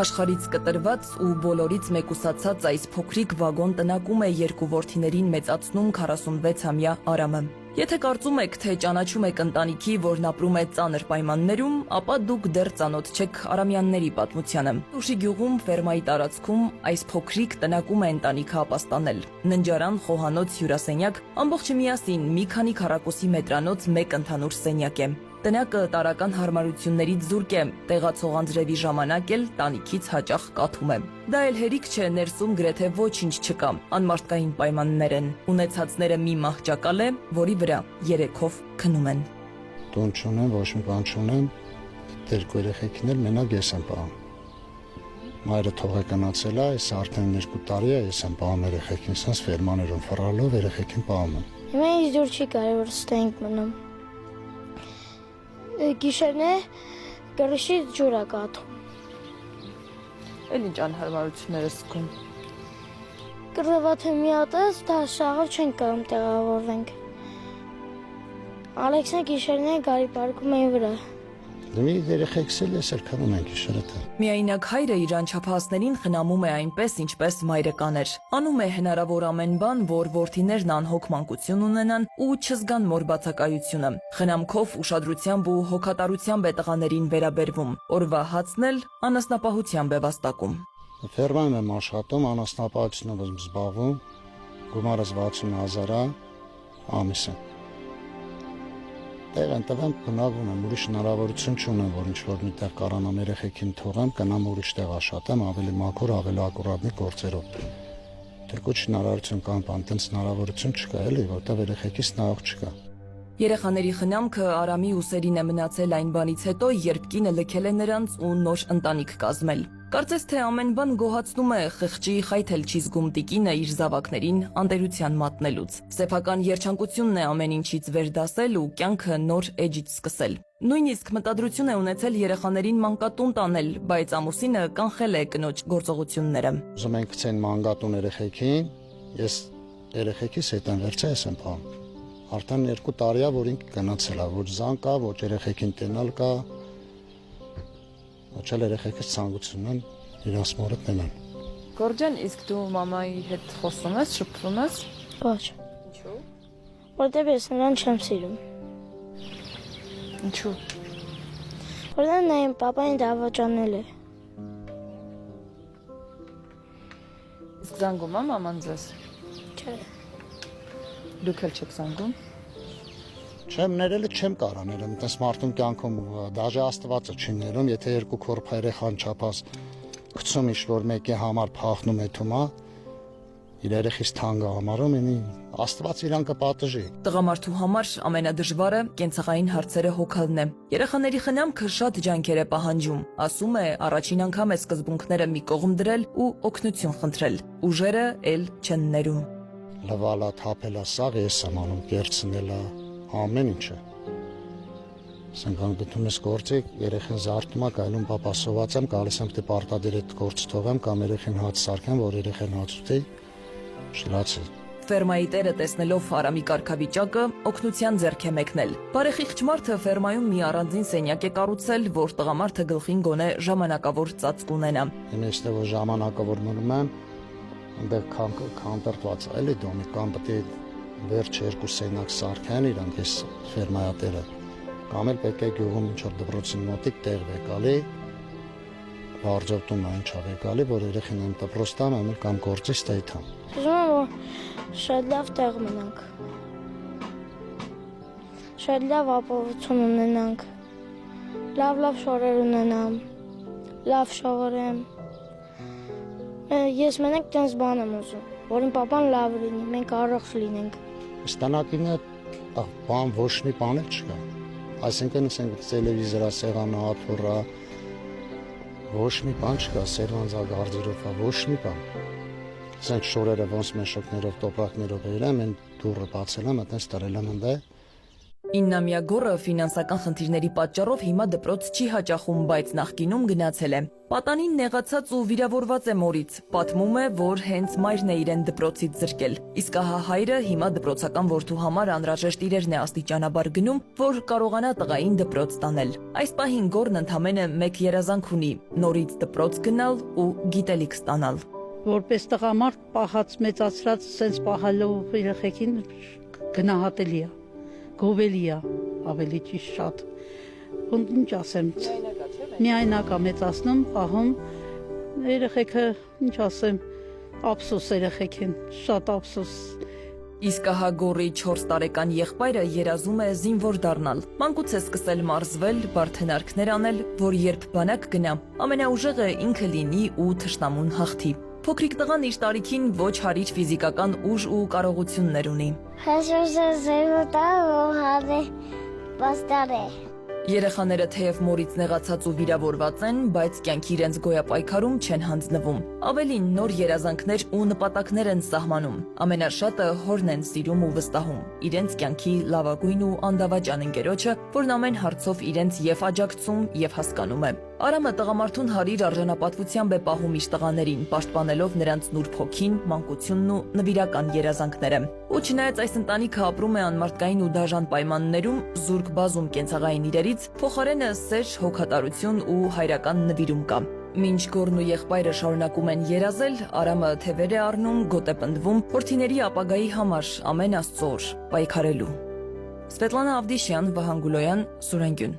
Աշխարհից կտրված ու բոլորից մեկուսացած այս փոքրիկ վագոն տնակում է երկու որդիներին մեծացնում 46-ամյա Արամը։ Եթե կարծում եք, թե ճանաչում եք ընտանիքի, որն ապրում է ծանր պայմաններում, ապա դուք դեռ ծանոթ չեք Արամյանների պատմությանը։ Ուշի գյուղում ֆերմայի տարածքում այս փոքրիկ տնակում է ընտանիքը ապաստանել։ Ննջարան, խոհանոց, հյուրասենյակ, ամբողջը միասին մի քանի քառակուսի մետրանոց մեկ ընդհանուր սենյակ է։ Տնակը տարական հարմարություններից զուրկ է, տեղացող անձրևի ժամանակ էլ տանիքից հաճախ կաթում է։ Դա էլ հերիք չէ, ներսում գրեթե ոչինչ չկա, անմարդկային պայմաններ են։ Ունեցածները մի մահճակալ է, որի վրա երեքով քնում են։ Տուն չունեմ, ոչ մի բան չունեմ, երկու երեխեքին էլ մենակ ես եմ պահում։ Մայրը թողեկանացել է, այս արդեն 2 տարի է, ես եմ պահում երեխեքին, ասես ֆերմաներում ֆռալով երեխեքին պահում եմ։ Հիմա ինձ դուր չի կարևոր ստենք մնում։ Գիշերն է գրշից ջուր է կաթում։ Էլ ինչ անհարմարություններ է զգում։ Կռվաթը մի հատ է, դա շաղով չենք կարող տեղավորվենք։ Ալեքսան գիշերն է գարի պարկում էին վրա։ Դեմի երեխեքս էլ ես էլ քնում են գիշերը թե։ Միայնակ հայրը իր անչափահասներին խնամում է այնպես, ինչպես մայրը կաներ։ Անում է հնարավոր ամեն բան, որ որդիներն անհոգ մանկություն ունենան ու չզգան մոր բացակայությունը։ Խնամքով, ուշադրությամբ ու հոգատարությամբ է տղաներին վերաբերվում։ Օրվա հացն էլ անասնապահությամբ է վաստակում։ Ֆերմայում եմ աշխատում, անասնապահությունով եմ զբաղվում, գումարս 60,000 է ամիսը։ Տեղ են տղեմ գնավում եմ, ուրիշ հնարավորություն չունեմ, որ ինչ-որ միտեղ կարանամ երեխեքին թողեմ, կնամ ուրիշ տեղ աշխատեմ, ավելի մաքուր, ավելի ակուրատնի գործերով։ Թեկուչ հնարավորություն կան, բան տենց հնարավորություն չկա էլի, որտեղ երեխեքից նայող չկա։ Երեխաների խնամքը Արամի ուսերին է մնացել այն բանից հետո, երբ կինը լքել է նրանց ու նոր ընտանիք կազմել։ Կարծես թե ամեն բան գոհացնում է, խղճի խայթել չի զգում տիկինը իր զավակներին անտերության մատնելուց։ Սեփական երջանկությունն է ամեն ինչից վերդասել ու կյանքը նոր էջից սկսել։ Նույնիսկ մտադրություն է ունեցել երեխաներին մանկատուն տանել, բայց ամուսինը կանխել է կնոջ գործողությունները։ Ուզում ենք գցեն մանկատուն երեխեքին, ես երեխեքիս հետ եմ վերցել, ես եմ պահում։ Արդեն 2 տարի է, որ ինքը գնացել է, ոչ զան կա, ոչ երեխեքին տենալ կա։ Ոչ էլ երեխեքս ցանկություն են իրանց մորը տենան։ Գորջան, իսկ դու մամայի հետ խոսում ես, շփվում ես։ Ոչ։ Ինչու։ Որտեղ ես նրան չեմ սիրում։ Ինչու։ Որտեղ նա իմ պապային դավաճանել է։ Իսկ զանգում է մաման ձեզ։ Չէ։ Դուք էլ չեք զանգում։ Չեմ ներելը չեմ կարա ներեմ, տես մարդուն կյանքում դաժե Աստվածը չի ներում, եթե 2 քորփ երեխան չափած գցում ինչ-որ մեկի համար փախնում է թումա, իր երեխից թանկը համարում, ինի Աստված իրան կպատժի։ Տղամարդու համար ամենադժվարը կենցաղային հարցերը հոգալն է։ Երեխաների խնամքը շատ ջանքեր է պահանջում, ասում է, առաջին անգամ է սկզբունքները մի կողմ դրել ու օգնություն խնդրել։ Ուժերը էլ չեն ներում։ Լվալա, թափելա, սաղ ես եմ անում, կերցնելա, ամեն ինչը։ Սնքան գտնում ես գործի, երեխին զարթում է, գայլում պապա սոված եմ, գալիս եմ դե պարտադիր այդ գործը թողեմ, կամ երեխին հաց սարքեմ, որ երեխին հաց ուտի, շլացի։ Ֆերմայի տերը տեսնելով Արամի կարգավիճակը, օգնության ձեռք է մեկնել։ Բարեխիղճ մարդը ֆերմայում մի առանձին սենյակ է կառուցել, որ տղամարդը գլխին գոնե ժամանակավոր ծածկ ունենա։ Իմ էստեղ որ ժամանակավոր մնում եմ, այնտեղ քանտրված է, էլի դոմի կամ պետք է վերջ 2 սենյակ սարքեն իրանք այս ֆերմայատերը, կամ էլ պետք է գյուղում ինչ-որ դպրոցին մոտիկ տեղ վեկալի, վարջոտում է ինչա վեկալի, որ երեխին եմ դպրոց տան, ամեն կամ գործի ստեյթամ։ Ուզում եմ, որ շատ լավ տեղ մնանք։ Շատ լավ ապահովություն ունենանք։ Լավ շորեր ունենամ։ Լավ շողորեմ։ Ես մենակ տենց բան եմ ուզում, որ իմ պապան լավ լինի, մենք առողջ լինենք։ Ստանակինը բան ոչ մի բան չկա։ Այսինքն ասենք տելևիզորա, սեղանը, աթոռա, ոչ մի բան չկա, սերվանձագարձերով, ոչ մի բան։ Ասենք շորերը ոնց մենշոկներով, տոպրակներով երեմ, են դուրը բացել եմ, այտենց տրել եմ ընդե։ 9-ամյա գոռը ֆինանսական խնդիրների պատճառով հիմա դպրոց չի հաճախում, բայց նախկինում գնացել է։ Պատանին նեղացած ու վիրավորված է մորից, պատմում է, որ հենց մայրն է իրեն դպրոցից զրկել։ Իսկ ահա հայրը հիմա դպրոցական որդու համար անհրաժեշտ իրերն է աստիճանաբար գնում, որ կարողանա տղային դպրոց տանել։ Այս պահին գոռն ընդամենը մեկ երազանք ունի՝ նորից դպրոց գնալ ու գիտելիք ստանալ։ Որպես տղամարդ պահած մեծացրած սենց պահալով երեխեքին գնահատելի է, գովելի է, ավելի ճիշտ շատ։ Ու ինչ ասեմ, միայնակ է մեծացնում, պահում, երեխեքը, ինչ ասեմ, ափսոս երեխեք են, շատ ափսոս։ Իսկ ահա գոռի 4 տարեկան եղբայրը երազում է զինվոր դառնալ։ Մանկուց է սկսել մարզվել, բարդենարքներ անել, որ երբ բանակ գնա, ամենաուժեղը ինքը լինի ու թշնամուն հաղթի։ Փոքրիկ տղան իր տարիքին ոչ հարիր ֆիզիկական ուժ ու կարողություններ ունի։ Երեխաները թեև մորից նեղացած ու վիրավորված են, բայց կյանքի իրենց գոյապայքարում չեն հանձնվում։ Ավելին նոր երազանքներ ու նպատակներ են սահմանում։ Ամենաշատը հորն են սիրում ու վստահում, իրենց կյանքի լավագույն ու անդավաճան ընկերոջը, որն ամեն հարցով իրենց եւ աջակցում եւ հասկանում է։ Արամը տղամարդուն հարիր արժանապատվությամբ է պահում իր տղաներին, պաշտպանելով նրանց նուրբ հոգին, մանկությունն ու նվիրական երազանքները։ Ու չնայած այս ընտանիքը ապրում է անմարդկային ու դաժան պայմաններում, զուրկ բազում կենցաղային իրերից, փոխարենը սեր, հոգատարություն ու հայրական նվիրում կա։ Մինչ գոռն ու եղբայրը շարունակում են երազել, Արամը թևեր է առնում, գոտ է պնդվում որդիների ապագայի համար ամեն աստծո օր պայքարելու։ Սվետլանա Ավդիշյան, Վահան Գուլոյան, Սուրենգյուն։